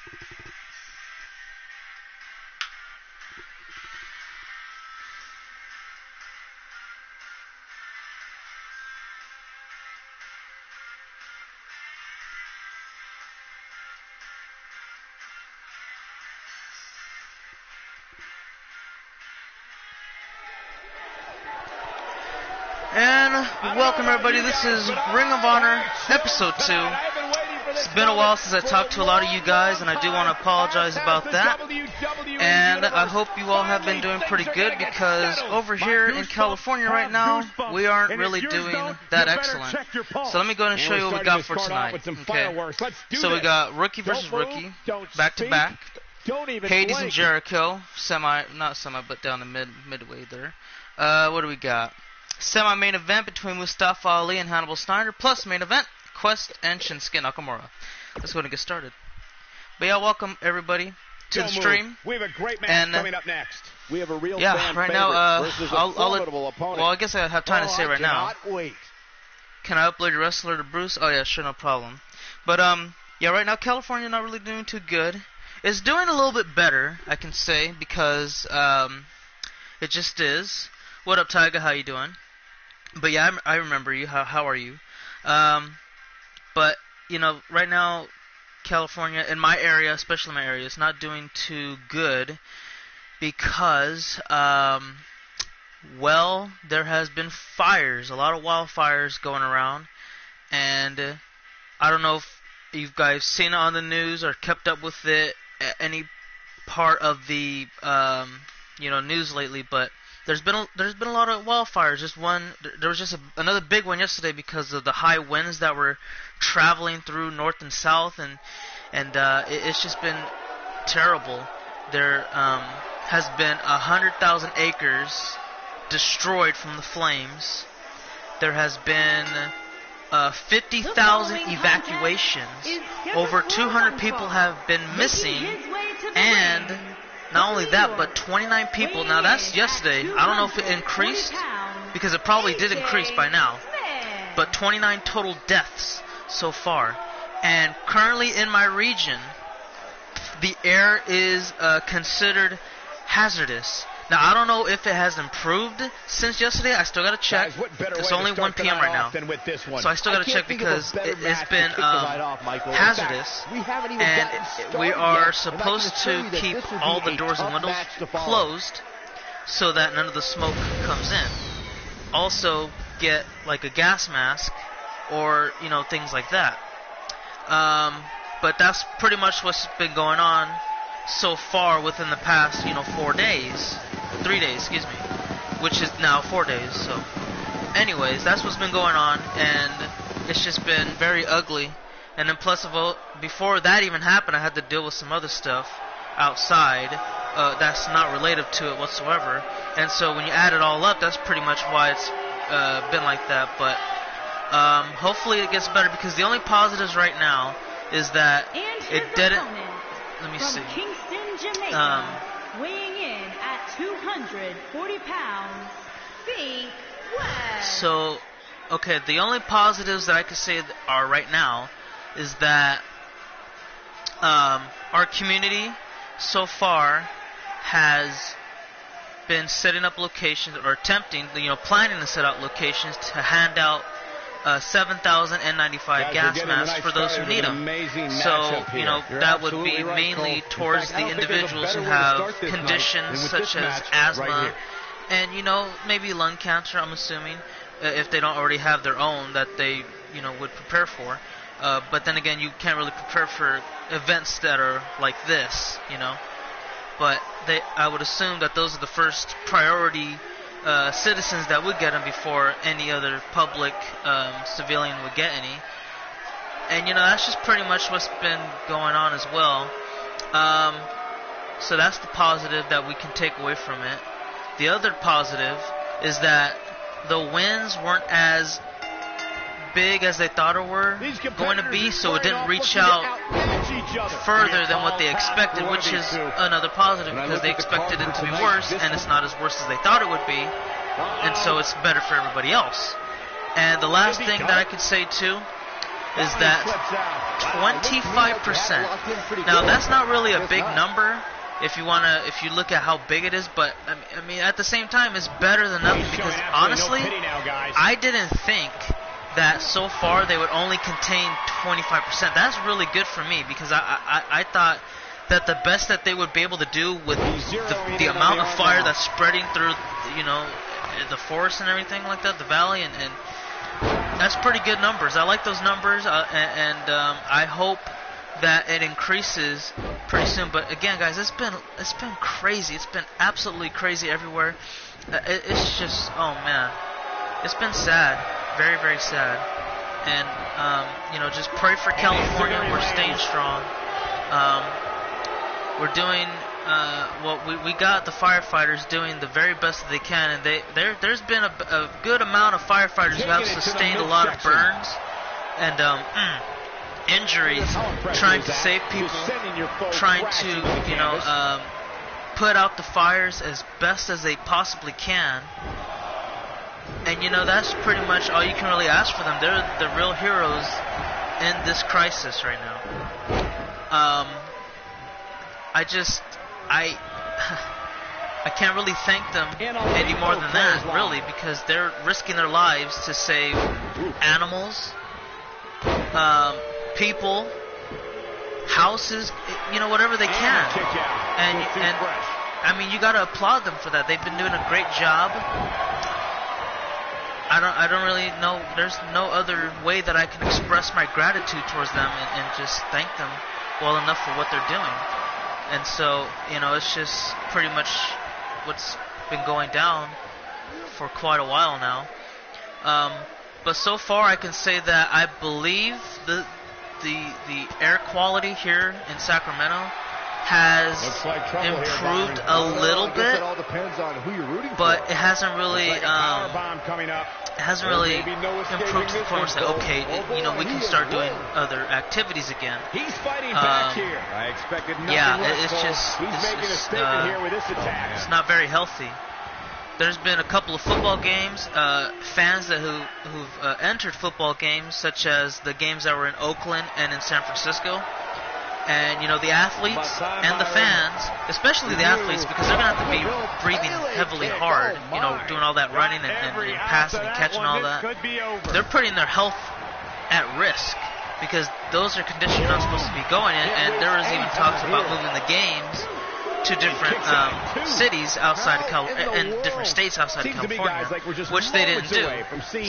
And welcome everybody, this is Ring of Honor Episode 2. It's been a while since I talked to a lot of you guys, and I do want to apologize about that. And I hope you all have been doing pretty good, because over here in California right now, we aren't really doing that excellent. So let me go ahead and show you what we got for tonight. Okay. So we got Rookie versus Rookie, back to back. Hades and Jericho, not semi, but down the midway there. What do we got? Semi-main event between Mustafa Ali and Hannibal Snyder, plus main event, Quest and Shinsuke Nakamura. Let's go ahead and get started. But yeah, welcome everybody to the stream. We have a great match coming up next. We have a real fan right now, well, I guess I have time to say right now. Wait. Can I upload your wrestler to Bruce? Oh yeah, sure, no problem. But yeah, right now California not really doing too good. It's doing a little bit better, I can say, because it just is. What up, Tyga? How you doing? But yeah, I remember you. How are you? But you know, right now, California, in my area, especially my area, is not doing too good because, well, there has been fires, a lot of wildfires going around, and I don't know if you guys seen it on the news or kept up with it, any part of the news lately, but there's been a lot of wildfires. There was just another big one yesterday because of the high winds that were traveling through north and south, and it's just been terrible. There has been 100,000 acres destroyed from the flames. There has been 50,000 evacuations. Over 200 people have been missing, and not only that, but 29 people. Now that's yesterday. I don't know if it increased, because it probably did increase by now. But 29 total deaths so far. And currently in my region, the air is considered hazardous. Now I don't know if it has improved since yesterday. I still gotta check. It's only 1 p.m. right now, so I still gotta check because it's been hazardous, and we are supposed to keep all the doors and windows closed so that none of the smoke comes in. Also, get like a gas mask or things like that. But that's pretty much what's been going on so far within the past 3 days, excuse me, which is now 4 days. So anyways, that's what's been going on, and it's just been very ugly. And then plus before that even happened, I had to deal with some other stuff outside that's not related to it whatsoever. And so when you add it all up, that's pretty much why it's been like that. But hopefully it gets better, because the only positives right now is that it didn't. Let me see. Kingston, Jamaica, weighing in at 240 pounds, Big West. So, okay, the only positives that I could say are right now is that our community so far has been setting up locations, or attempting, planning to set out locations to hand out 7,000 N95 gas masks for those who need them. So, that would be mainly towards the individuals who have conditions such as asthma and, maybe lung cancer, I'm assuming, if they don't already have their own that they, would prepare for. But then again, you can't really prepare for events that are like this, But I would assume that those are the first priority citizens that would get them before any other public civilian would get any. And that's just pretty much what's been going on as well. So that's the positive that we can take away from it. The other positive is that the winds weren't as big as they thought it were going to be, so it didn't reach out further than what they expected, which is another positive, because they expected it to be worse, and it's not as worse as they thought it would be, and so it's better for everybody else. And the last thing that I could say too is that 25%. Now that's not really a big number if you look at how big it is, but I mean at the same time it's better than nothing, because honestly I didn't think that so far they would only contain 25%. That's really good for me, because I thought that the best that they would be able to do with the amount of fire that's spreading through, the forest and everything like that, the valley, and that's pretty good numbers. I like those numbers, and I hope that it increases pretty soon. But again, guys, it's been crazy. It's been absolutely crazy everywhere. It's just, oh man, it's been sad, very very sad. And just pray for California. We're staying strong. We're doing we got the firefighters doing the very best that they can, and there's been a good amount of firefighters who have sustained a lot of burns and injuries trying to save people, trying to put out the fires as best as they possibly can. And that's pretty much all you can really ask for them. They're the real heroes in this crisis right now. I can't really thank them any more than that, really, because they're risking their lives to save animals, people, houses, whatever they can. And I mean, you got to applaud them for that. They've been doing a great job. I don't really know. There's no other way that I can express my gratitude towards them and just thank them well enough for what they're doing. And so, it's just pretty much what's been going down for quite a while now. But so far, I can say that I believe the air quality here in Sacramento has improved a little bit, but it hasn't really improved to the point where say, okay, we can start doing other activities again. He's fighting back here. I expected nothing it's not very healthy. There's been a couple of football games, fans who've entered football games, such as the games that were in Oakland and in San Francisco. And, the athletes and the fans, especially the athletes, because they're going to have to be breathing heavily hard, doing all that running and passing and catching all that. They're putting their health at risk, because those are conditions you're not supposed to be going in. And there was even talks about moving the games to different cities outside of California, and different states outside of California, which they didn't do.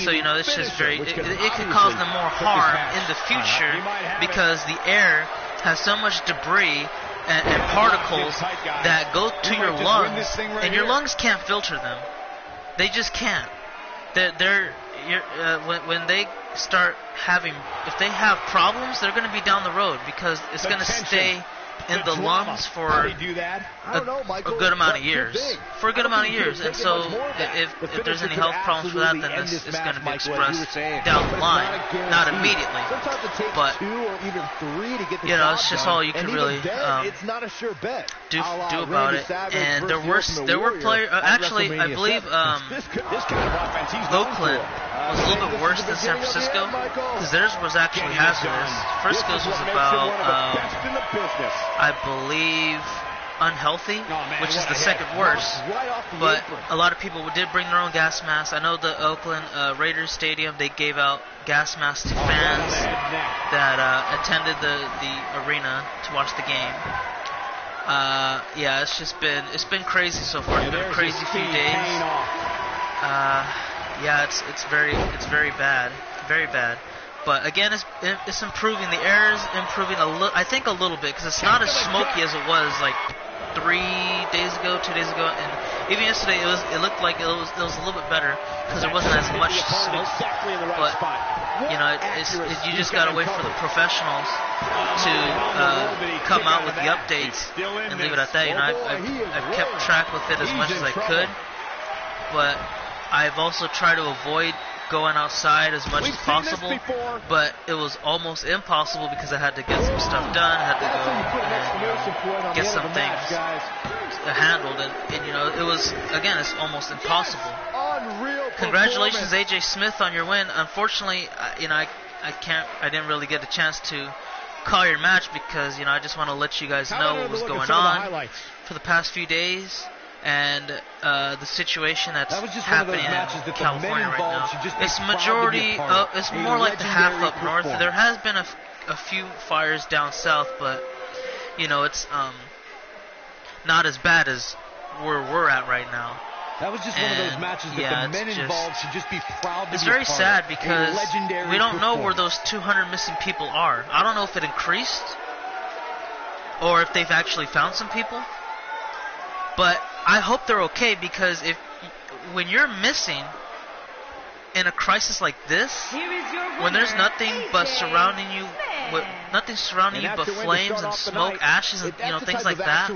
So, it's just it could cause them more harm in the future, because the air has so much debris and particles that go to your lungs, and your lungs can't filter them. They just can't. When they start if they have problems, they're going to be down the road, because it's going to stay in the lungs for a good amount of years. For a good amount of years. And so if there's any health problems for that, then it's going to be expressed down the line, not immediately. But, it's just all you can really do about it. And there were players, actually, I believe Oakland was a little bit worse than San Francisco, because theirs was actually hazardous. Frisco's was about, I believe, unhealthy, which is the second worst. But a lot of people did bring their own gas masks. I know the Oakland Raiders Stadium, they gave out gas masks to fans that attended the arena to watch the game. It's been crazy so far. It's been a crazy few days. It's very bad, very bad. But again, it's improving. The air is improving I think a little bit, because it's not as smoky as it was like 2 days ago, and even yesterday it looked like it was a little bit better, because there wasn't as much smoke. But you just gotta wait for the professionals to come out with the updates and leave it at that. I've kept track with it as much as I could, but I've also tried to avoid going outside as much as possible, but it was almost impossible, because I had to get some stuff done, I had to go and get some things handled, and it was, again, it's almost impossible. Congratulations, AJ Smith, on your win. Unfortunately, I didn't really get a chance to call your match because, I just want to let you guys know what was going on for the past few days and the situation that's happening in California right now. It's majority, it's more like the half up north. There has been a few fires down south, but it's not as bad as where we're at right now. That was just one of those matches that the men involved should just be proud to be a part of. It's very sad because we don't know where those 200 missing people are. I don't know if it increased or if they've actually found some people. But I hope they're okay because when you're missing in a crisis like this, when there's nothing but surrounding you, but flames and smoke, ashes, and things like that,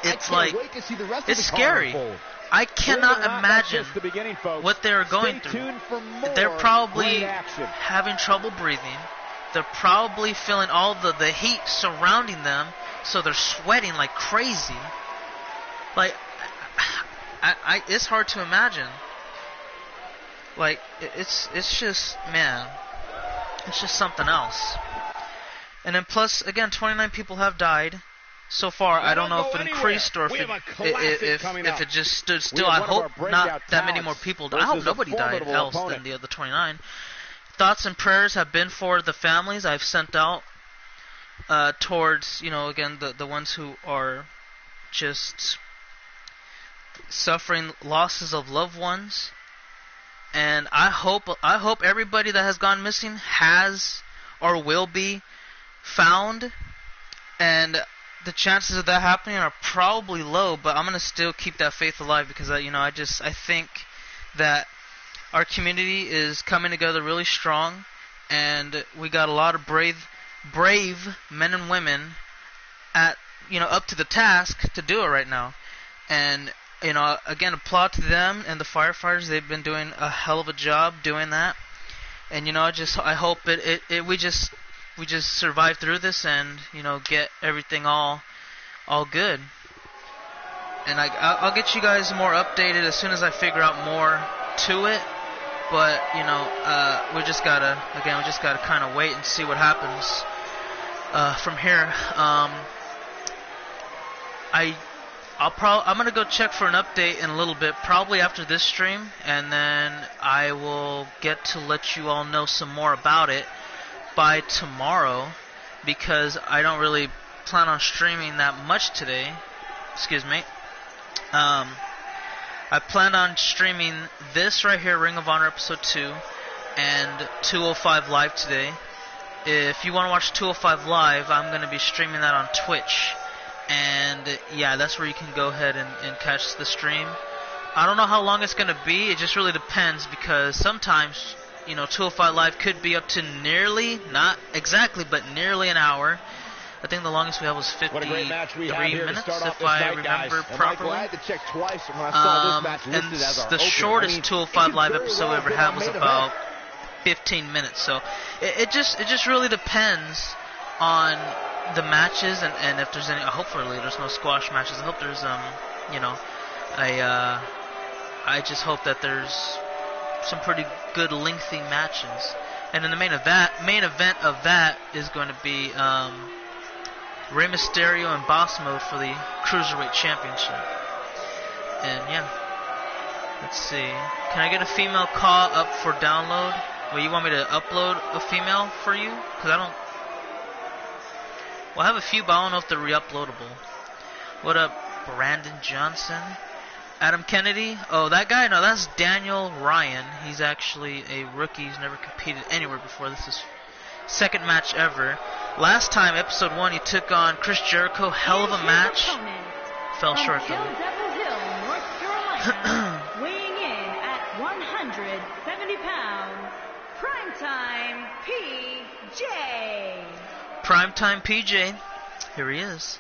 it's like it's scary. I cannot imagine what they're going through. They're probably having trouble breathing. They're probably feeling all the heat surrounding them, so they're sweating like crazy. Like, it's hard to imagine. Like, it's just, man, it's just something else. And then plus, again, 29 people have died so far. I don't know if it increased or if it just stood still. I hope not that many more people died. I hope nobody died else than the other 29. Thoughts and prayers have been for the families I've sent out towards, again, the ones who are just suffering losses of loved ones. And I hope everybody that has gone missing has or will be found, and the chances of that happening are probably low, but I'm gonna still keep that faith alive because I think that our community is coming together really strong, and we got a lot of brave men and women at up to the task to do it right now. And again, applaud to them and the firefighters. They've been doing a hell of a job doing that. And I hope we just survive through this and get everything all good. And I'll get you guys more updated as soon as I figure out more to it. But we just gotta kind of wait and see what happens from here. I'm gonna go check for an update in a little bit, probably after this stream, and then I will get to let you all know some more about it by tomorrow, because I don't really plan on streaming that much today. Excuse me. I plan on streaming this right here, Ring of Honor Episode 2, and 205 Live today. If you want to watch 205 Live, I'm going to be streaming that on Twitch. And yeah, that's where you can go ahead and catch the stream. I don't know how long it's going to be. It just really depends, because sometimes, 205 Live could be up to nearly, not exactly, but nearly an hour. I think the longest we had was 53 minutes, if I remember properly. And the shortest 205 Live episode we ever had was about 15 minutes. So it just really depends on the matches, and if there's any. Hopefully there's no squash matches. I hope there's I just hope that there's some pretty good lengthy matches. And then the main event of that is going to be Rey Mysterio and Boss Mode for the Cruiserweight Championship. And yeah, let's see. Can I get a female call up for download? Well, you want me to upload a female for you? Because I don't. Well, I have a few, but I don't know if they're re-uploadable. What up, Brandon Johnson? Adam Kennedy? Oh, that guy? No, that's Daniel Ryan. He's actually a rookie. He's never competed anywhere before. This is second match ever. Last time, episode 1, he took on Chris Jericho. Hell of a match. Fell short though. Weighing in at 170 pounds, Primetime PJ. Primetime PJ. Here he is.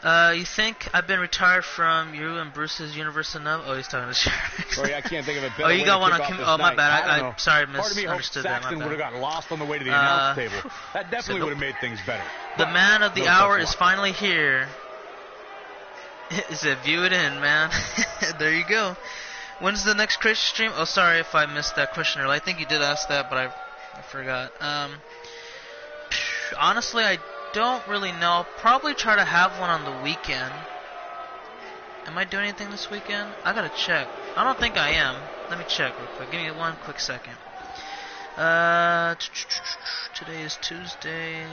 You think I've been retired from you and Bruce's Universe enough? Oh, he's talking to Shark. Sorry, I can't think of a better Oh, you got one on Oh, my bad. I sorry, I misunderstood that. Saxton would have gotten lost on the way to the announce table. That definitely would have made things better. The man of the hour is finally here. Is it view it in, man? There you go. When's the next Christian stream? Oh, sorry if I missed that question earlier. I think you did ask that, but I forgot. Honestly, I don't really know. I'll probably try to have one on the weekend. Am I doing anything this weekend? I gotta check. I don't think I am. Let me check real quick. Give me one quick second. Today is Tuesday,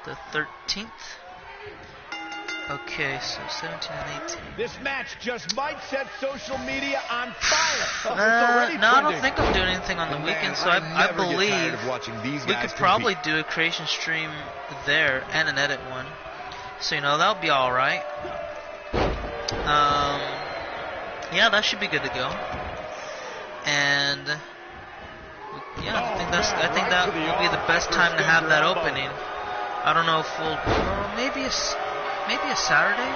the 13th. Okay, so 17 and 18. This match just might set social media on fire. No, I don't think I'm doing anything on the weekend, so I believe we could probably do a creation stream there and an edit one. So, that'll be alright. Yeah, that should be good to go. And yeah, I think that will be the best time to have that opening. I don't know if we'll maybe a Saturday,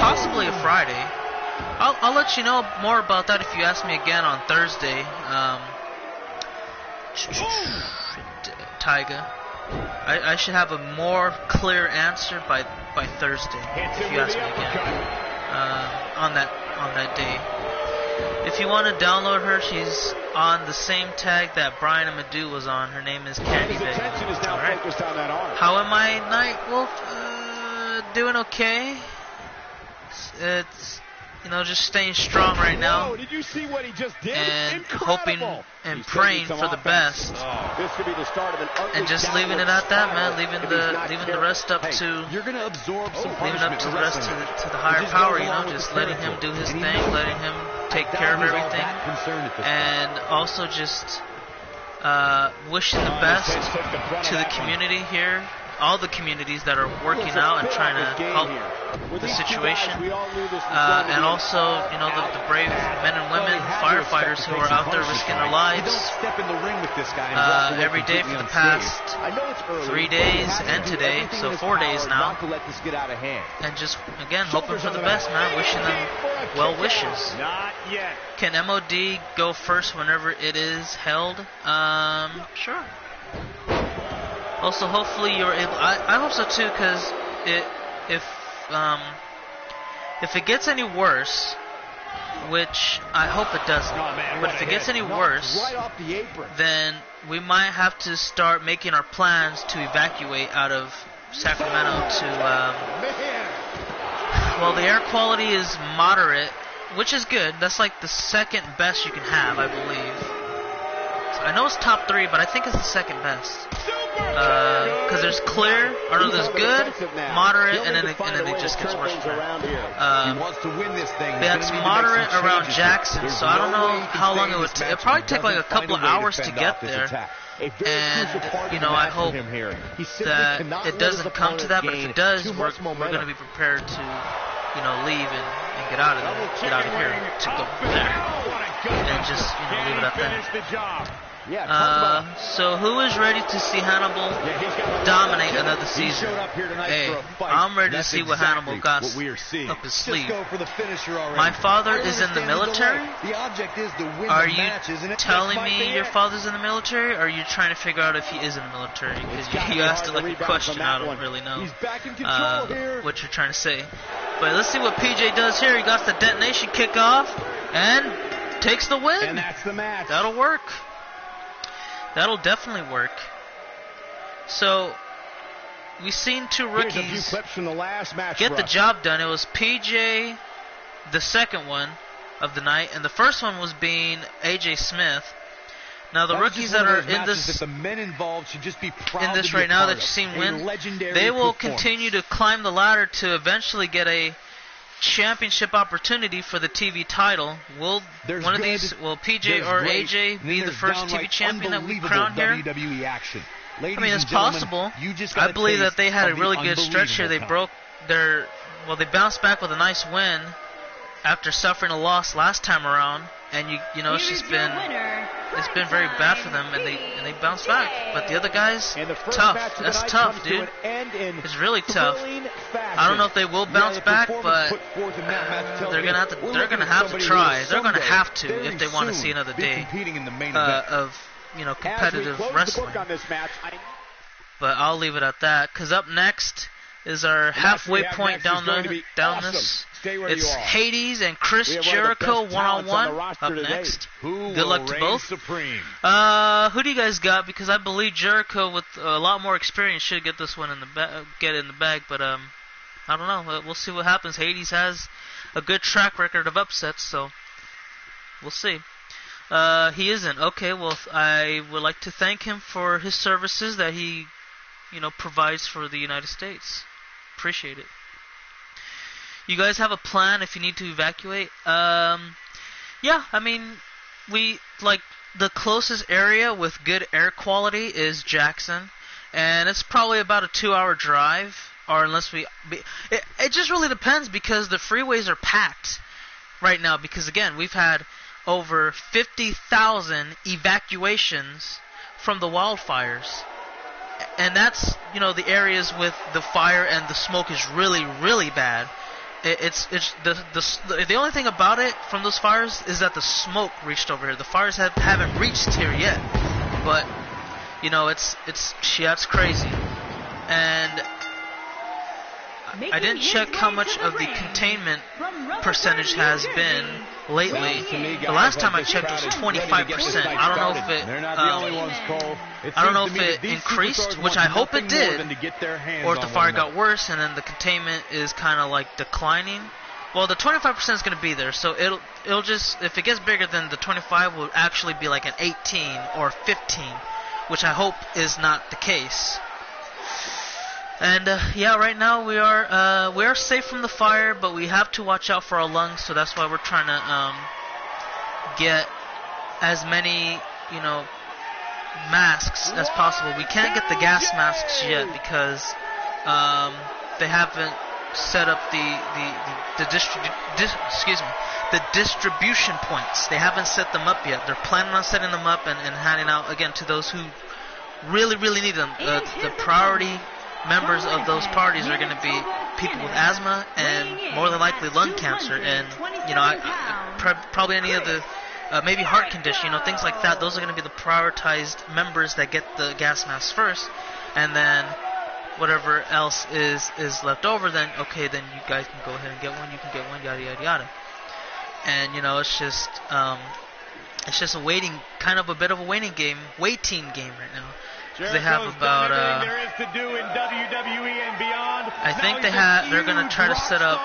possibly a Friday. I'll let you know more about that if you ask me again on Thursday. Tyga, I should have a more clear answer by Thursday if you ask me again on that day. If you want to download her, she's on the same tag that Brian and Madu was on. Her name is Candy Baby. Alright. How am I tonight? Well, doing okay. It's just staying strong right now. Did you see what he just did? And hoping and praying for the best. This could be the start of an and just leaving it at that, man. Leaving the rest up to you're gonna absorb some leaving up to the rest to the higher power. Just letting him do his thing, letting him take care of everything, and also just wishing the best to the community here. All the communities that are working out and trying to help the situation, and also, the brave men and women, firefighters who are out there risking their lives every day for the past 3 days and today, so 4 days now, and just, again, hoping for the best, man, wishing them well wishes. Can MOD go first whenever it is held? Sure. Also, hopefully you're able. I hope so too, because if it gets any worse, which I hope it doesn't, but if it gets any worse, then we might have to start making our plans to evacuate out of Sacramento to. Well, the air quality is moderate, which is good. That's like the second best you can have, I believe. I know it's top 3, but I think it's the second best. Because there's clear, or no, there's good, moderate, and then it just gets worse. Yeah, it's moderate around Jackson, so I don't know how long it would take. It'll probably take like a couple of hours to get there. And, I hope that it doesn't come to that, but if it does, we're going to be prepared to, leave and get out of there, get out of here to go there. And just, leave it at that. So who is ready to see Hannibal dominate another season? Hey, I'm ready to see what Hannibal got up his sleeve. My father is in the military? Are you telling me your father's in the military, or are you trying to figure out if he is in the military? Because you asked it like a question, I don't really know what you're trying to say. But let's see what PJ does here. He got the detonation kickoff and takes the win. And that's the match. That'll work. That'll definitely work. So, we've seen two rookies get the job done. It was PJ, the second one of the night, and the first one was being AJ Smith. Now, the rookies that are in this right now that you've seen win, they will continue to climb the ladder to eventually get a championship opportunity for the TV title. Will one of these, will PJ or AJ be the first TV champion that we crown here? I mean, it's possible. I believe that they had a really good stretch here. They they bounced back with a nice win after suffering a loss last time around, and it's been very bad for them, and they bounced back. But the other guys, tough. That's tough, dude. It's really tough. I don't know if they will bounce back, but they're gonna have to try. They're gonna have to if they want to see another day of competitive wrestling. But I'll leave it at that. Because up next, is our halfway point down awesome. this. Stay where It's you are. Hades and Chris Jericho one-on-one up next. Who Good luck will to reign both. supreme? Who do you guys got? Because I believe Jericho with a lot more experience should get this one in the get it in the bag. But I don't know. We'll see what happens. Hades has a good track record of upsets, so we'll see. He isn't. Okay, well, I would like to thank him for his services that he, provides for the United States. Appreciate it. You guys have a plan if you need to evacuate? Yeah, I mean, the closest area with good air quality is Jackson, and it's probably about a 2-hour drive, or unless it just really depends because the freeways are packed right now because, again, we've had over 50,000 evacuations from the wildfires. And that's, the areas with the fire and the smoke is really, really bad. It's the only thing about it from those fires is that the smoke reached over here. The fires haven't reached here yet, but it's crazy. And I didn't check how much of the containment percentage has been lately. The last time I checked was 25%. I don't know if it increased, which I hope it did, or if the fire got worse and then the containment is kind of like declining. Well, the 25% is going to be there, so it'll just, if it gets bigger, then the 25 will actually be like an 18 or 15, which I hope is not the case. And right now we are safe from the fire, but we have to watch out for our lungs. So that's why we're trying to get as many masks as possible. We can't get the gas masks yet because they haven't set up the distribution points. They haven't set them up yet. They're planning on setting them up and handing out again to those who really, really need them. The priority members of those parties are going to be people with asthma and more than likely lung cancer and probably any of the maybe heart condition, things like that. Those are going to be the prioritized members that get the gas mask first, and then whatever else is left over, then you guys can go ahead and get one. You can get one, yada yada yada. And it's just a waiting, kind of a bit of a waiting game right now. They have about I think they're going to try to set up,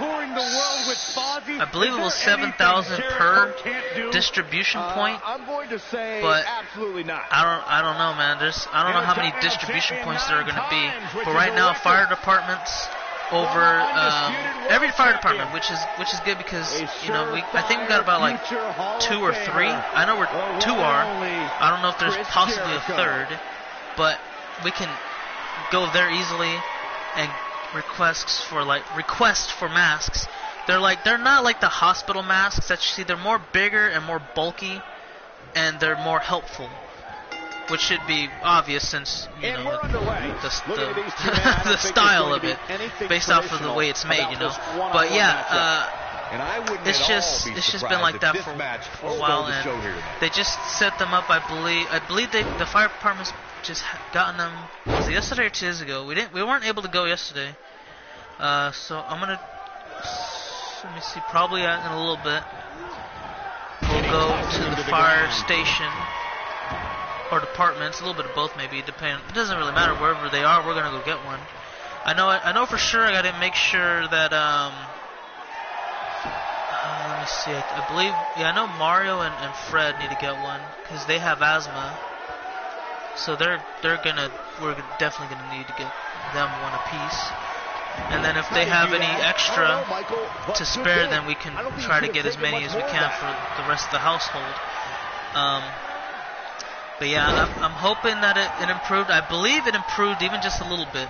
I believe it was 7,000 per distribution point. I'm going to say but absolutely not. I don't know, man. I don't know how many distribution points there are going to be. But right now, fire departments over every fire department, which is good because I think we got about like 2 or 3. I know where 2 are. I don't know if there's possibly a third, but we can go there easily and request for masks. They're not like the hospital masks that you see. They're more bigger and more bulky, and they're more helpful, which should be obvious since the style of it, based off of the way it's made, But it's just been like that for a while, and they just set them up. I believe the fire department's just gotten them. Was it yesterday or 2 days ago? We weren't able to go yesterday, so I'm gonna. Let me see. Probably in a little bit, we'll go to the fire station or departments. A little bit of both, maybe. Depending. It doesn't really matter wherever they are. We're gonna go get one. I know for sure. I gotta make sure that let me see. I believe. Yeah, I know Mario and Fred need to get one because they have asthma. So we're definitely gonna need to get them one apiece. And then if they have any extra to spare, then we can try to get as many as we can for the rest of the household. But yeah, I'm hoping that it improved. I believe it improved even just a little bit.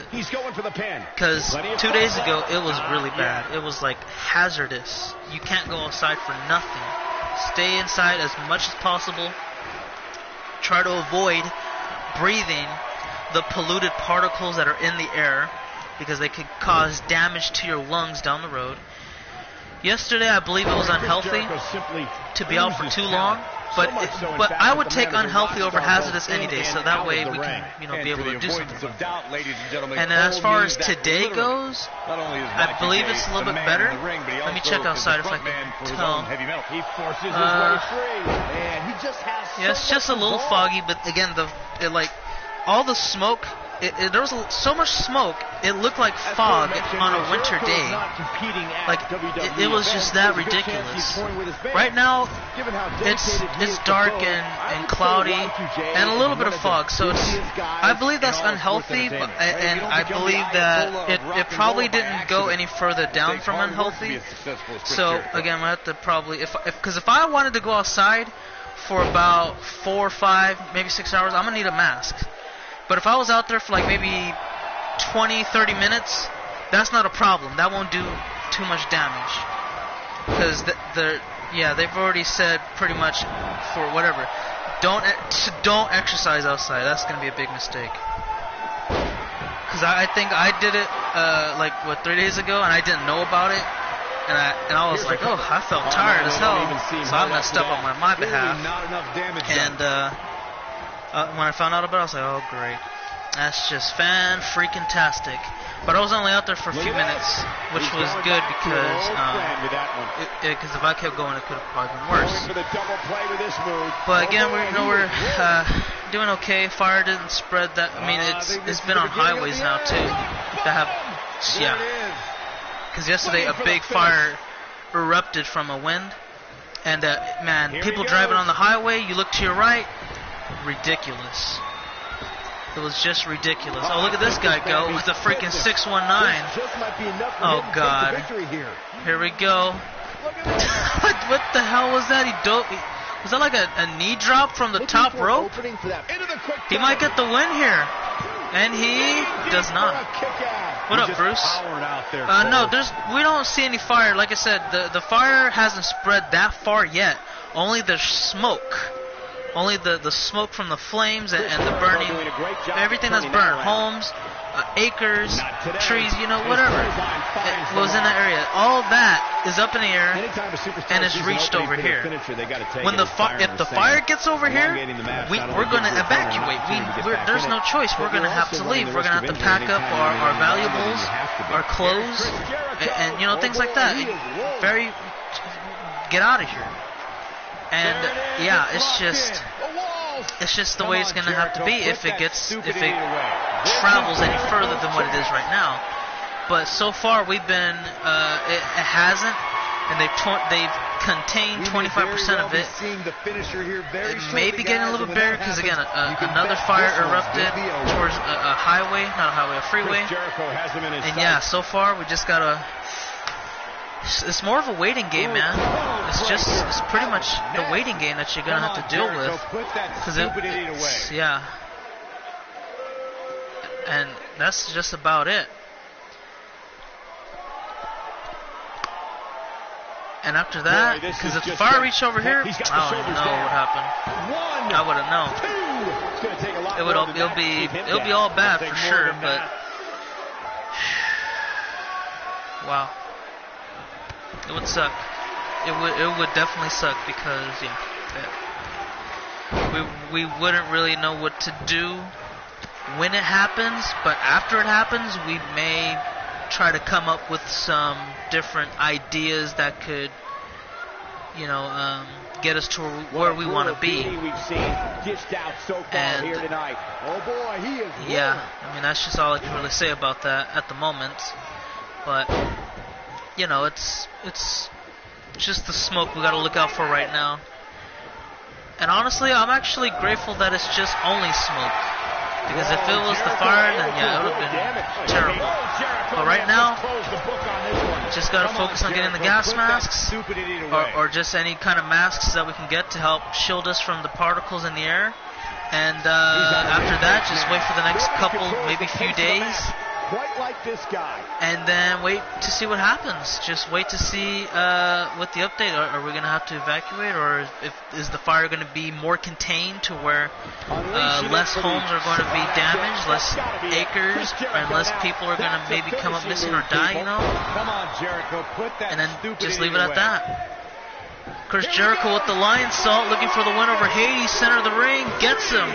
He's going for the pin. Because 2 days ago, it was really bad. It was like hazardous. You can't go outside for nothing. Stay inside as much as possible. Try to avoid breathing the polluted particles that are in the air, because they could cause damage to your lungs down the road. Yesterday, I believe it was unhealthy to be out for too long, but I would take unhealthy over hazardous any day, so that way we can, be able to do something. And as far as today goes, I believe it's a little bit better. Let me check outside if I can tell. Yeah, it's just a little foggy, but again, all the smoke. There was so much smoke, it looked like fog on a winter day. Like, it was just that ridiculous. Right now, it's dark and cloudy and a little bit of fog, so I believe that's unhealthy, and I believe that it probably didn't go any further down from unhealthy. So, again, I have to probably, because if I wanted to go outside for about 4 or 5, maybe 6 hours, I'm going to need a mask. But if I was out there for like maybe 20, 30 minutes, that's not a problem. That won't do too much damage. Because they've already said pretty much for whatever. Don't exercise outside. That's going to be a big mistake. Because I think I did it 3 days ago, and I didn't know about it. And I was like, I felt tired as hell. So I messed up on my behalf. And when I found out about it, I was like, oh, great. That's just fan-freaking-tastic. But I was only out there for a few minutes, which was good because if I kept going, it could have probably been worse. But again, we're doing okay. Fire didn't spread that. I mean, it's been on highways now, too. Because yesterday a big fire erupted from a wind. And, people driving on the highway, you look to your right, ridiculous. It was just ridiculous. Oh, look at this guy go with a freaking 619. Oh, God. Here we go. What the hell was that? Was that like a knee drop from the top rope? He might get the win here. And he does not. What up, Bruce? No, we don't see any fire. Like I said, the fire hasn't spread that far yet. Only there's smoke. Only the smoke from the flames and the burning, everything that's burned, homes, acres, trees, whatever it was in that area. All that is up in the air and it's reached over here. If the fire gets over here, we're going to evacuate. There's no choice. We're going to have to leave. We're going to have to pack up our valuables, our clothes, and things like that. Get out of here. And it's just the way it's gonna have to be if it travels any further than what it is right now. But so far we've been it hasn't, and they've contained 25% of it. It may be getting a little bit bigger because again another fire erupted towards a highway, not a highway, a freeway. And so far we just gotta. It's more of a waiting game, man. It's pretty much the waiting game that you're gonna have to deal with, because and that's just about it. And after that, because if the fire reached over here, I don't know what happened. I would've known. It'll be all bad for sure, but wow. It would suck. It would definitely suck because we wouldn't really know what to do when it happens, but after it happens, we may try to come up with some different ideas that could, get us to where we want to be. And I mean that's just all I can really say about that at the moment, but. It's just the smoke we got to look out for right now. And honestly, I'm actually grateful that it's just only smoke. Because if it was the fire, then it would have been terrible. But right now, just got to focus on getting the gas masks, or just any kind of masks that we can get to help shield us from the particles in the air. And after that, just wait for the next couple, maybe few days. quite like this guy. And then wait to see what happens. Just wait to see what the update. Are we going to have to evacuate, or is the fire going to be more contained to where less homes are going to be damaged, less acres, and less people are going to maybe come up missing or die, you know? Come on, Jericho, put that and then stupid just leave it idiot at that. Chris Jericho with the Lion Salt, looking for the win over Hades, center of the ring, gets him.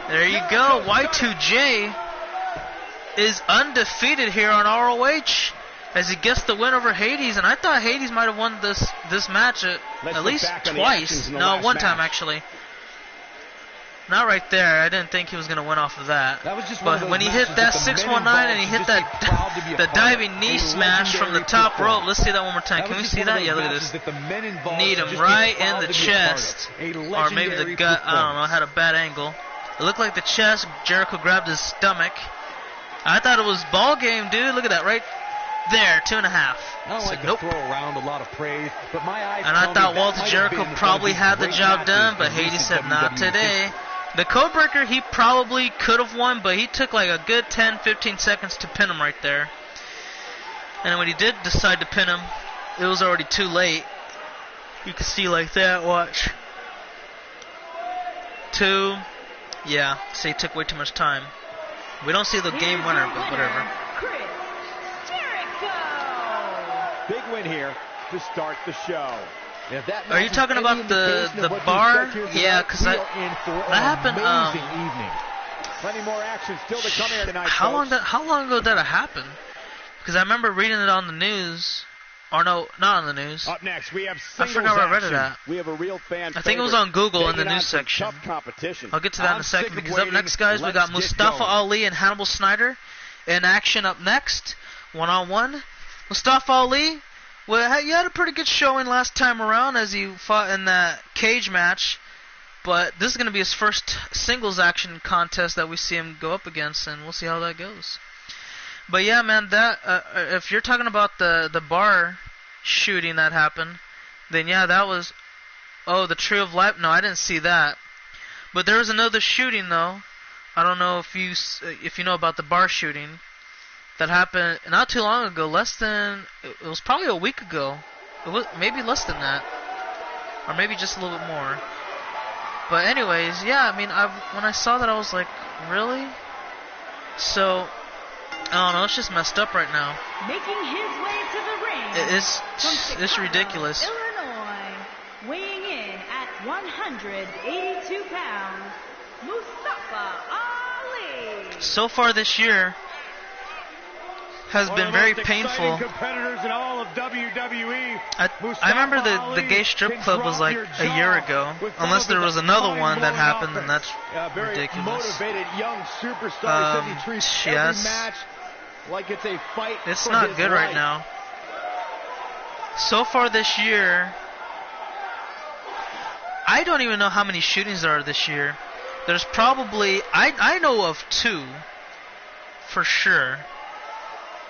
There you go. Y2J is undefeated here on ROH as he gets the win over Hades, and I thought Hades might have won this match at least twice. No, one time actually. Not right there. I didn't think he was going to win off of that. But when he hit that 619 and he hit that the diving knee smash from the top rope, let's see that one more time. Can we see that? Yeah, look at this. Kneed him right in the chest, or maybe the gut. I don't know. Had a bad angle. It looked like the chest. Jericho grabbed his stomach. I thought it was ball game, dude. Look at that right there, 2.5. I don't like to throw around a lot of praise, but my eyes. And I thought Walter Jericho probably had the job done, but Hades said not today. The Codebreaker, he probably could have won, but he took like a good 10-15 seconds to pin him right there. And when he did decide to pin him, it was already too late. You can see like that, watch. 2, yeah, see, it took way too much time. We don't see the game winner, but whatever. Chris Jericho. Big win here to start the show. Are you talking about the bar? Yeah, because that happened. Plenty more action still to come here tonight. How long ago did it happen? Because I remember reading it on the news, or no, not on the news. Up next, we have I forgot where I read it at. We have a real fan. I think it was on Google in the news section. I'll get to that in a second, because up next, guys, we got Mustafa Ali and Hannibal Snyder in action up next, one-on-one. Mustafa Ali. Well, you had a pretty good showing last time around as he fought in that cage match, but this is going to be his first singles action contest that we see him go up against, and we'll see how that goes. But yeah, man, that if you're talking about the bar shooting that happened, then yeah, that was the Tree of Life. No, I didn't see that. But there was another shooting though. I don't know if you know about the bar shooting. That happened not too long ago, it was probably a week ago. It was maybe less than that, or maybe just a little bit more. But anyways, yeah, I mean, when I saw that, I was like, really? So, I don't know, it's just messed up right now. Making his way to the ring. It's ridiculous. Illinois, weighing in at 182 pounds, Mustafa Ali. So far this year has been very painful. In all of WWE. I remember the gay strip club was like a year ago, unless there was another one that happened, and that's ridiculous. Motivated young superstar says he treats every match like it's a fight. It's not good right now. So far this year, I don't even know how many shootings there are this year. There's probably I know of 2 for sure.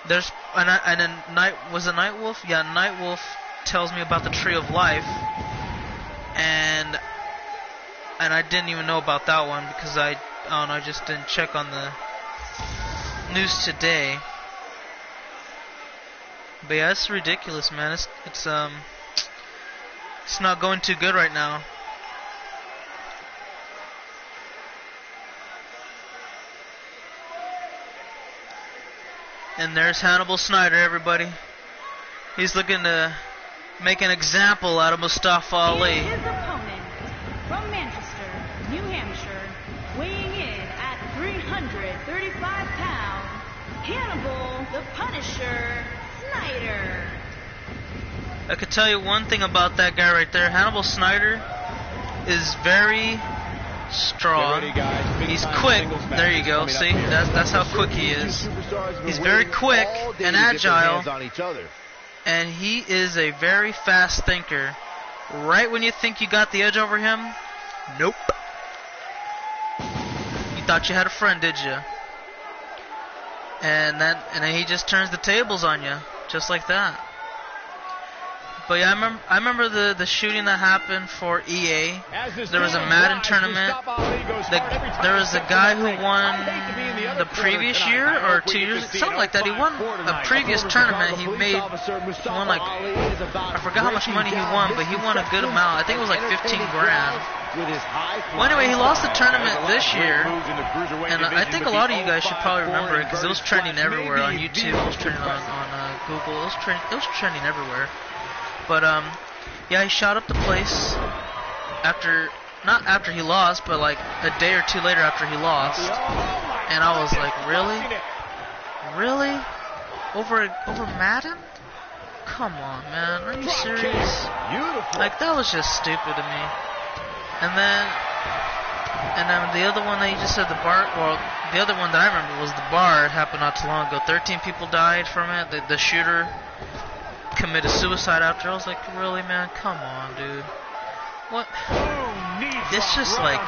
There's and then Nightwolf? Yeah, Nightwolf tells me about the Tree of Life, and I didn't even know about that one because I don't know, I just didn't check on the news today. But yeah, it's ridiculous, man. It's not going too good right now. And there's Hannibal Snyder, everybody. He's looking to make an example out of Mustafa Ali. His opponent from Manchester, New Hampshire, weighing in at 335 pounds, Hannibal the Punisher Snyder. I could tell you one thing about that guy right there. Hannibal Snyder is very strong. He's quick. There you go. See, that's how quick he is. He's very quick and agile, and he is a very fast thinker. Right when you think you got the edge over him, nope. You thought you had a friend, did you? And then he just turns the tables on you, just like that. But yeah, I remember the shooting that happened for EA. There was a Madden tournament. There was a guy who won the previous year or 2 years, something like that. He won a previous tournament. He won like, I forgot how much money he won, but he won a good amount. I think it was like 15 grand. Well, anyway, he lost the tournament this year, and I think a lot of you guys should probably remember it because it was trending everywhere on YouTube. It was trending on Google. It was trending everywhere. But yeah, he shot up the place not after he lost, but like a day or two later after he lost. And I was like, really, over Madden? Come on, man, are you serious? Like that was just stupid to me. And then the other one that you just said, the bar. Well, the other one that I remember was the bar. It happened not too long ago. 13 people died from it. The shooter committed suicide after. I was like, really, man? Come on, dude. What? It's just like,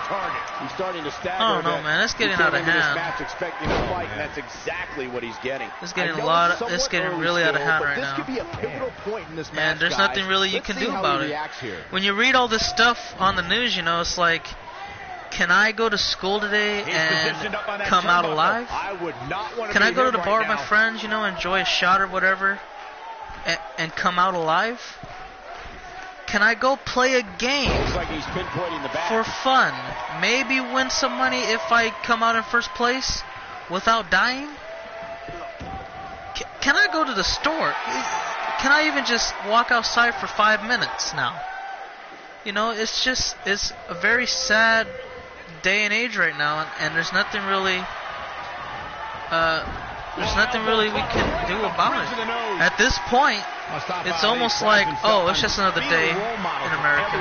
he's starting to stagger. I don't know, man. It's getting out of hand. Expecting a fight, and that's exactly what he's getting. It's getting It's getting really out of hand right now. This could be a pivotal point in this match, and there's nothing really you can do about it. When you read all this stuff on the news, you know, it's like, can I go to school today and come out alive? Can I go to the bar with my friends, you know, enjoy a shot or whatever, and come out alive? Can I go play a game for fun? Maybe win some money if I come out in first place without dying? Can I go to the store? Can I even just walk outside for 5 minutes now? You know, it's a very sad day and age right now, and there's nothing really we can do about it. At this point, it's almost like, oh, it's just another day in America.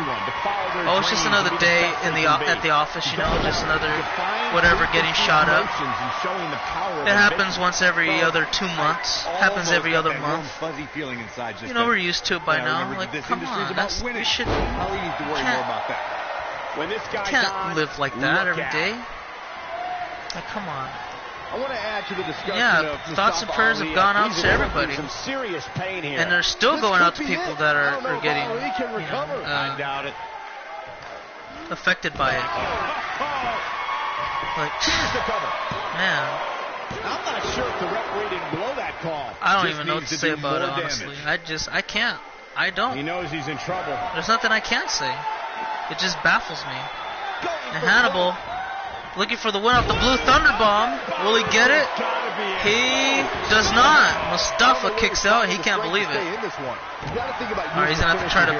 Oh, it's just another day at the office, you know, just another whatever getting shot up. It happens once every other 2 months. Happens every other month. You know, we're used to it by now. Like, come on, we should. Can't live like that every day. Like, come on. I want to add to the discussion. Yeah, thoughts and prayers have gone out to everybody, and they're still going out to people that are getting affected by it. Like, man, I'm not sure if the referee didn't blow that call. I don't even know what to say about it, honestly. I can't. I don't. He knows he's in trouble. There's nothing I can say. It just baffles me. And Hannibal, looking for the win off the Blue Thunder Bomb. Will he get it? He does not. Mustafa kicks out. He can't believe it. Alright, he's going to have to try to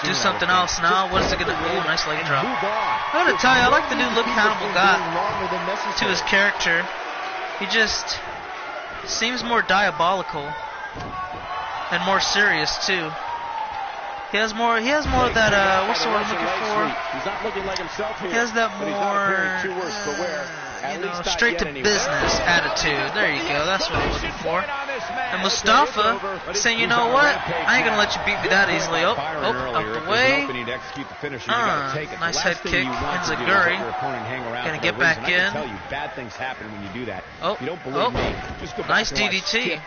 do something else now. What is it going to do? Nice leg drop. I got to tell you, I like the new look Hannibal got to his character. He just seems more diabolical and more serious, too. He has more of that, what's the word I'm looking for? He has that more, straight to business attitude. There you go, that's what I'm looking for. And Mustafa saying, you know what? I ain't gonna let you beat me that easily. Out the way. Nice head kick. Enziguri. Gonna get back in. Nice DDT.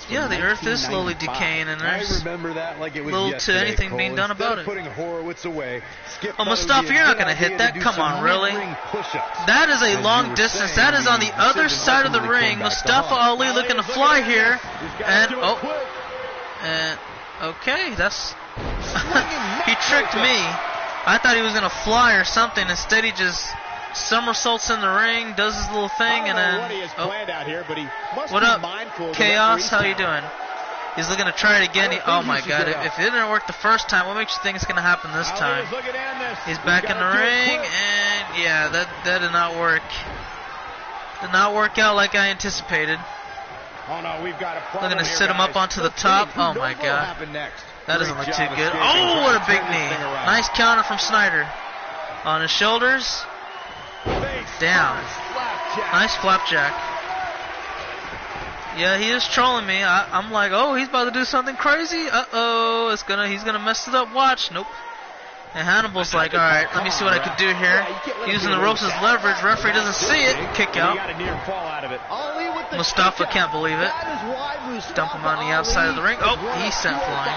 Yeah, the earth is slowly decaying, and there's little to anything being done about it. Oh, Mustafa, you're not gonna hit that. Come on, really? That is a long distance. That is on the other side of the ring. Mustafa Ali looking to fly here. And, okay, that's... he tricked me. I thought he was going to fly or something. Instead, he just somersaults in the ring, does his little thing, and then... What up, Chaos? How you doing? He's looking to try it again. Oh my God! If it didn't work the first time, what makes you think it's going to happen this time? He's back in the ring, and yeah, that did not work. Did not work out like I anticipated. Looking to sit him up onto the top. Oh my God! That doesn't look too good. Oh, what a big knee! Nice counter from Snyder. On his shoulders. Down. Nice flapjack. Yeah, he is trolling me. I'm like, oh, he's about to do something crazy. Uh-oh, he's gonna mess it up. Watch. Nope. And Hannibal's like, alright, let me see what I can do here. Using the ropes as leverage. Referee doesn't see it. Kick out. Mustafa can't believe it. Dump him on the outside of the ring. Oh, he's sent flying.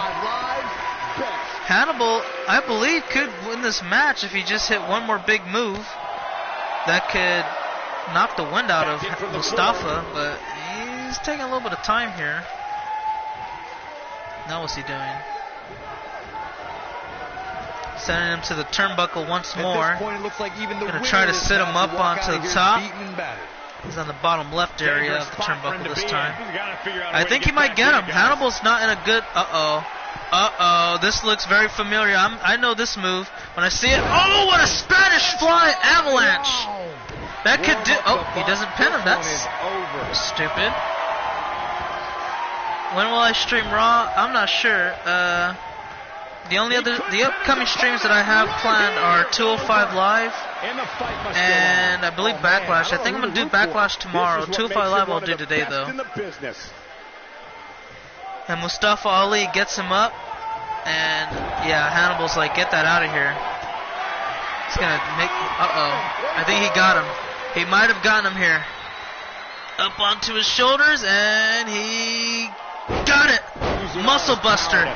Hannibal, I believe, could win this match if he just hit one more big move that could knock the wind out of Mustafa, but he's taking a little bit of time here. Now what's he doing? Sending him to the turnbuckle once more. Gonna try to sit him up onto the top. He's on the bottom left area of the turnbuckle this time. I think he might get him. Hannibal's not in a good... Uh-oh. This looks very familiar. I know this move. When I see it... Oh, what a Spanish fly avalanche! That could do... Oh, he doesn't pin him. That's stupid. When will I stream Raw? I'm not sure. The upcoming streams that I have planned are 205 Live and I believe Backlash. I think I'm going to do Backlash tomorrow. 205 Live I'll do today though. And Mustafa Ali gets him up, and yeah, Hannibal's like, get that out of here. He's going to make... I think he got him. He might have gotten him here. Up onto his shoulders, and he got it. Muscle buster.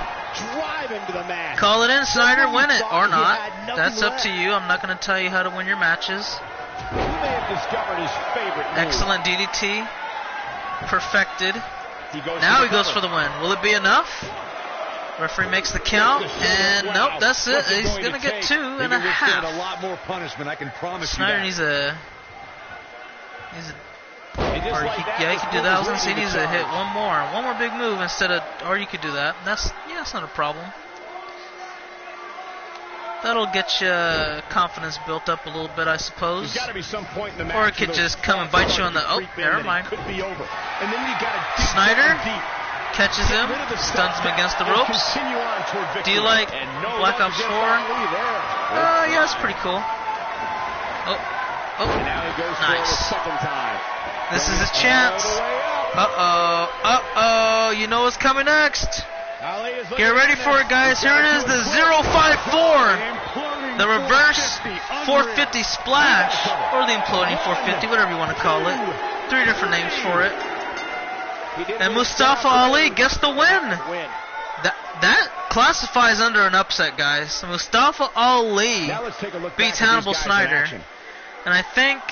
Call it in, Snyder. Win it or not. That's up to you. I'm not going to tell you how to win your matches. Excellent DDT. Perfected. Now he goes for the win. Will it be enough? Referee makes the count, and nope, that's it. He's going to get 2.5. Snyder needs a... Or he could do that. I was gonna say he needs to hit one more big move instead of, or you could do that. That's not a problem. That'll get you confidence built up a little bit, I suppose. Or it could just come and bite you on the. Oh, never mind. Snyder catches him, stuns him against the ropes. Do you like Black Ops 4? Yeah, it's pretty cool. Oh, nice. This is his chance. You know what's coming next. Get ready for it, guys. Here it is, the 054. The reverse 450 splash. Or the imploding 450, whatever you want to call it. 3 different names for it. And Mustafa Ali gets the win. That classifies under an upset, guys. Mustafa Ali beats Hannibal Snyder. And I think...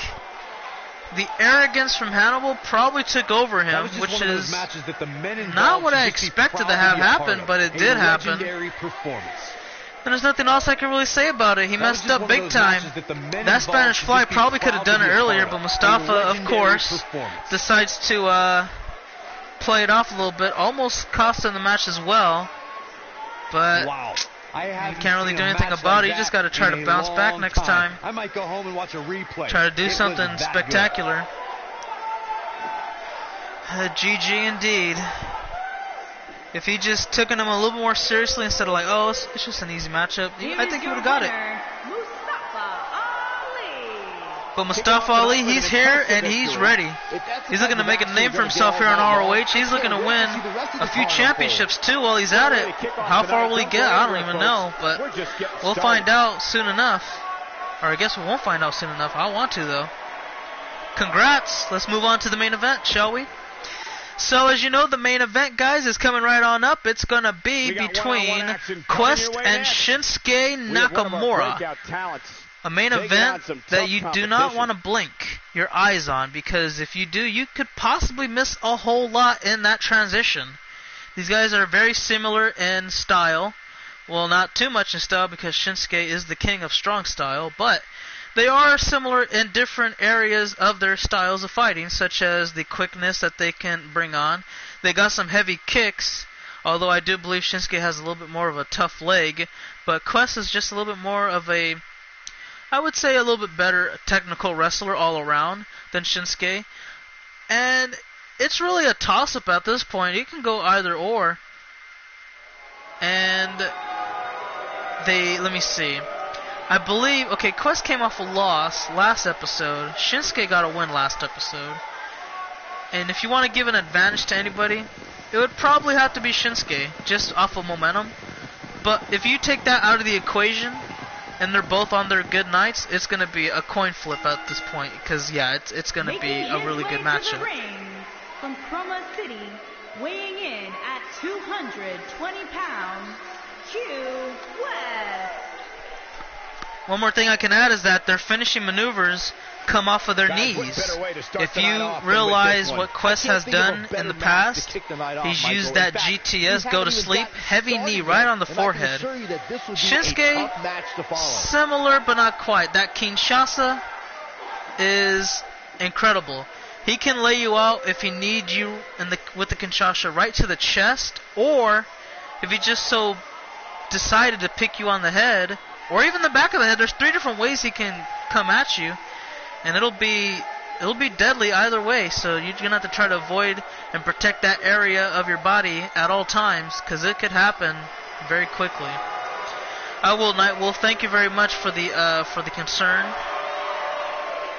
the arrogance from Hannibal probably took over him, which is not what I expected to have happen, but it did happen. And there's nothing else I can really say about it. He messed up big time. That Spanish Fly probably could have done it earlier, but Mustafa, of course, decides to play it off a little bit. Almost cost him the match as well. But... you can't really do anything about it. You just got to try to bounce back next time. I might go home and watch a replay. Try to do something spectacular. GG indeed. If he just took him a little more seriously instead of like, oh, it's just an easy matchup, I think he would have got it. But Mustafa Ali, he's here and he's ready. He's looking to make a name for himself here on ROH. He's looking to win a few championships too while he's at it. How far will he get? I don't even know, but we'll find out soon enough. Or I guess we won't find out soon enough. I want to though. Congrats. Let's move on to the main event, shall we? So as you know, the main event, guys, is coming right on up. It's going to be between Quest and Shinsuke Nakamura. A main event that you do not want to blink your eyes on, because if you do, you could possibly miss a whole lot in that transition. These guys are very similar in style. Well, not too much in style because Shinsuke is the king of strong style, but they are similar in different areas of their styles of fighting, such as the quickness that they can bring on. They got some heavy kicks, although I do believe Shinsuke has a little bit more of a tough leg, but Quest is just a little bit more of a, I would say, a little bit better technical wrestler all around than Shinsuke. And it's really a toss-up at this point. You can go either or. And let me see. I believe, okay, Quest came off a loss last episode. Shinsuke got a win last episode. And if you want to give an advantage to anybody, it would probably have to be Shinsuke, just off of momentum. But if you take that out of the equation, and they're both on their good nights, it's going to be a coin flip at this point. Because, yeah, it's going to be a really good matchup. From Chroma City, weighing in at 220 pounds, Q West. One more thing I can add is that their finishing maneuvers come off of their knees. If you realize what Quest has done in the past, he's used that GTS, go to sleep, heavy knee right on the forehead. Shinsuke, similar but not quite. That Kinshasa is incredible. He can lay you out if he needs you with the Kinshasa right to the chest, or if he just so decided to pick you on the head, or even the back of the head. There's 3 different ways he can come at you, and it'll be deadly either way. So you're gonna have to try to avoid and protect that area of your body at all times, because it could happen very quickly. Well, thank you very much for the concern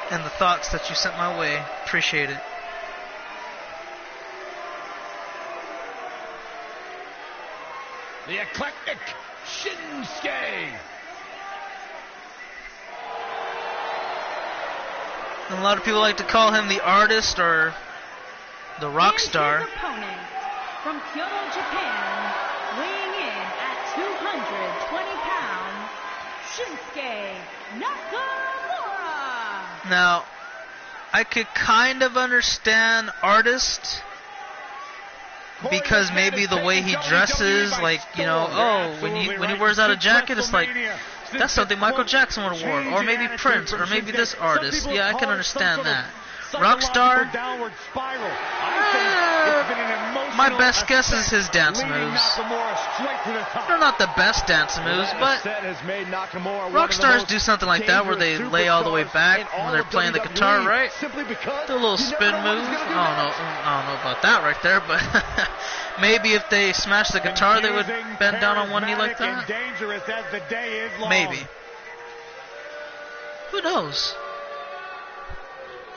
and the thoughts that you sent my way. Appreciate it. The eclectic Shinsuke. And a lot of people like to call him the artist or the rock star. His opponent from Kyoto, Japan, weighing in at 220 pounds, Shinsuke Nakamura. Now, I could kind of understand artist, because maybe the way he dresses, like, you know, when he wears out a jacket, it's like, that's something Michael Jackson would have worn, or maybe Prince, or maybe this artist. Yeah, I can understand that. Rockstar, my best guess is his dance moves. They're not the best dance moves, but Rockstars do something like that where they lay all the way back when they're playing the guitar, right? Do a little spin move. I don't know about that right there, but maybe if they smash the guitar, they would bend down on one knee like that. Maybe. Who knows?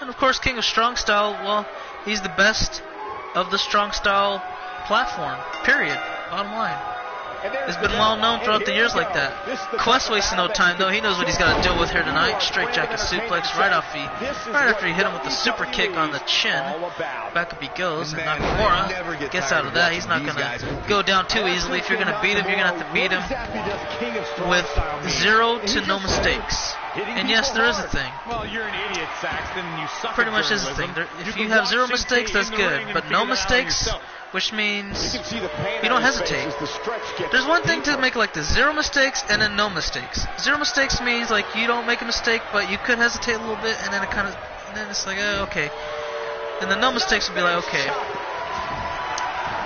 And of course, King of Strong Style, well, he's the best of the Strong Style platform, period. Bottom line. It's been well known throughout the years like that. Quest wasting no time, though. He knows what he's got to deal with here tonight. Straight jacket suplex right after he hit him with the super kick on the chin. Back up he goes, and Nakamura gets out of that. He's not going to go down too easily. If you're going to beat him, you're going to have to beat him with 0 to no mistakes. And yes, there is a thing. Well, you're an idiot, Saxton, and you suck. Pretty much is a thing. If you have 0 mistakes, that's good. But no mistakes, which means you don't hesitate. There's one thing to make like this: 0 mistakes and then no mistakes. 0 mistakes means like you don't make a mistake, but you could hesitate a little bit, and then it's like, okay. And the no mistakes would be like, okay,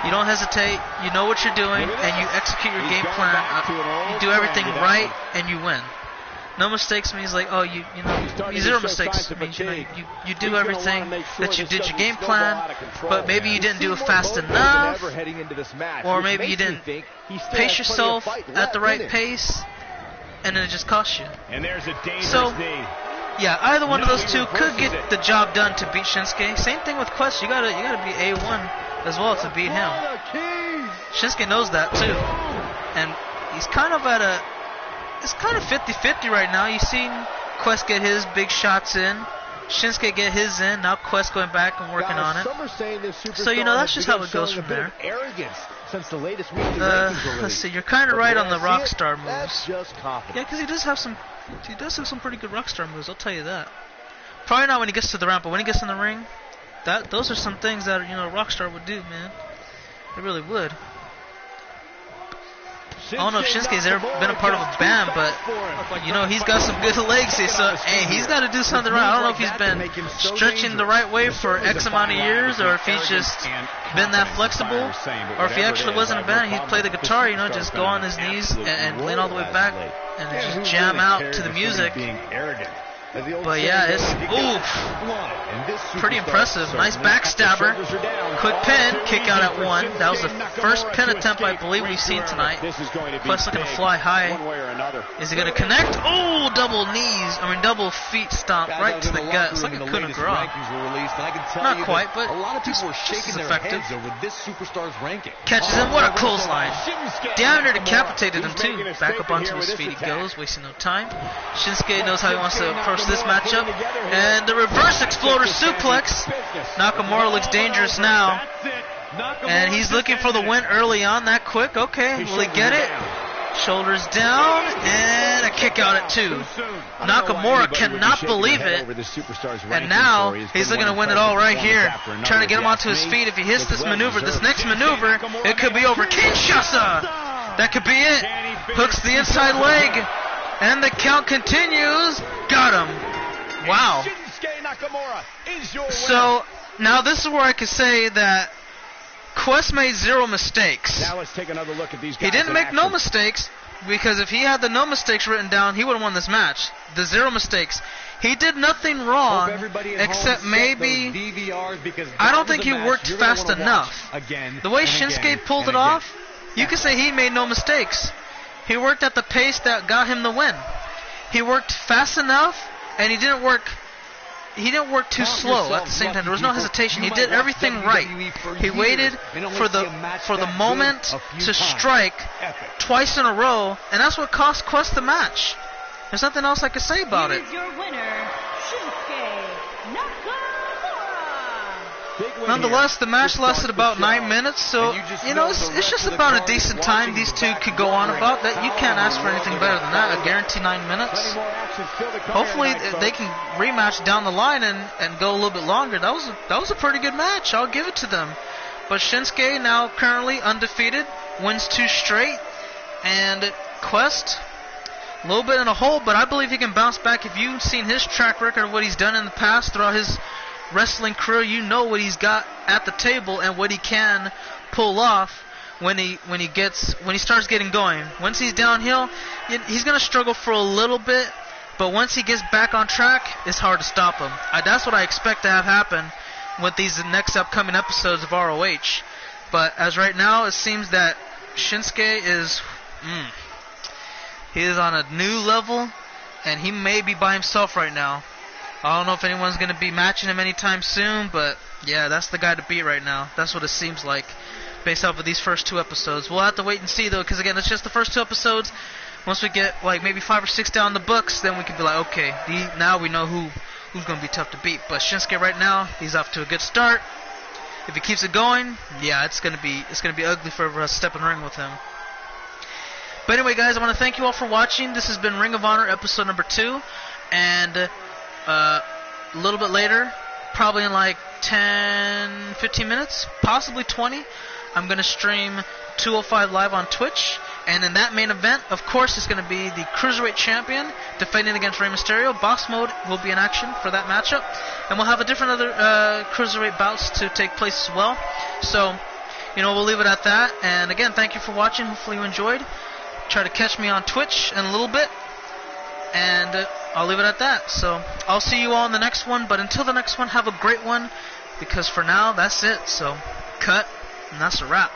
you don't hesitate, you know what you're doing, and you execute your game plan. You do everything right, and you win. No mistakes means like, oh, you know, 0 mistakes means, you know, you do everything that you did your game plan, but maybe you didn't do it fast enough, or maybe you didn't pace yourself at the right pace, and then it just costs you. So, yeah, either one of those two could get the job done to beat Shinsuke. Same thing with Quest. You gotta be A1 as well to beat him. Shinsuke knows that too, and he's kind of at a. It's kind of 50-50 right now. You've seen Quest get his big shots in, Shinsuke get his in, now Quest going back and working on it. So, you know, that's just how it goes from there. Let's see, you're kind of right on the Rockstar moves. Yeah, because he does have some pretty good Rockstar moves, I'll tell you that. Probably not when he gets to the ramp, but when he gets in the ring, those are some things that, you know, Rockstar would do, man. They really would. I don't know if Shinsuke's ever been a part of a band, but, you know, he's got some good legs here, so, hey, he's got to do something right. I don't know if he's been stretching the right way for X amount of years, or if he's just been that flexible, or if he actually wasn't a band, he'd play the guitar, you know, just go on his knees and lean all the way back and just jam out to the music. But yeah, it's pretty impressive. Nice backstabber. Quick pin, kick out at 1. That was the first pin attempt I believe we've seen tonight. Quest looking to fly high. Is he going to connect? Oh, double feet stomp right to the gut. It's like a coup de grace. draw. Not quite, but a lot of people were shaking their effective. heads over this superstar's ranking. Catches him. What a clothesline. Down there decapitated him too. Back up onto his feet he goes, wasting no time. Shinsuke knows how he wants to approach this matchup. And the reverse exploder suplex. Nakamura looks dangerous now. And he's looking for the win early on that quick. Okay, will he get it? Shoulders down, and a kick out at 2. Nakamura cannot believe it. And now he's looking to win it all right here. Trying to get him onto his feet. If he hits this maneuver, this next maneuver, it could be over. Kinshasa! That could be it. Hooks the inside leg. And the count continues. Got him. Wow. So, now this is where I could say that Quest made 0 mistakes. Now let's take another look at these guys. He didn't make no mistakes, because if he had the no mistakes written down, he would have won this match. The 0 mistakes. He did nothing wrong, except maybe I don't think he worked fast enough. The way Shinsuke pulled it off, you could say he made no mistakes. He worked at the pace that got him the win. He worked fast enough, and he didn't work too slow at the same time. There was no hesitation. He did everything right. He waited for the moment to strike twice in a row, and that's what cost Quest the match. There's nothing else I can say about it. Nonetheless, the match lasted about 9 minutes, so, it's just about a decent time these two could go on about. That you can't ask for anything better than that. A guaranteed 9 minutes. Hopefully, they can rematch down the line and go a little bit longer. That was a pretty good match. I'll give it to them. But Shinsuke, now currently undefeated, wins 2 straight. And Quest, a little bit in a hole, but I believe he can bounce back. If you've seen his track record of what he's done in the past throughout his wrestling career, you know what he's got at the table and what he can pull off when he starts getting going. Once he's downhill, he's going to struggle for a little bit, but once he gets back on track, it's hard to stop him. That's what I expect to have happen with these next upcoming episodes of ROH. But as right now, it seems that Shinsuke is he is on a new level, and he may be by himself right now. I don't know if anyone's going to be matching him anytime soon, but yeah, that's the guy to beat right now. That's what it seems like based off of these first 2 episodes. We'll have to wait and see, though, because, again, it's just the first 2 episodes. Once we get, maybe 5 or 6 down the books, then we can be like, okay, now we know who's going to be tough to beat. But Shinsuke right now, he's off to a good start. If he keeps it going, yeah, it's going to be ugly for us to step in the ring with him. But anyway, guys, I want to thank you all for watching. This has been Ring of Honor episode number 2, and a little bit later, probably in like 10, 15 minutes, possibly 20, I'm going to stream 205 live on Twitch. And in that main event, of course, it's going to be the Cruiserweight Champion defending against Rey Mysterio. Boss Mode will be in action for that matchup. And we'll have a different other Cruiserweight bouts to take place as well. So, we'll leave it at that. And again, thank you for watching. Hopefully you enjoyed. Try to catch me on Twitch in a little bit. And I'll leave it at that. So I'll see you all in the next one. But until the next one, have a great one. Because for now, that's it. So cut. And that's a wrap.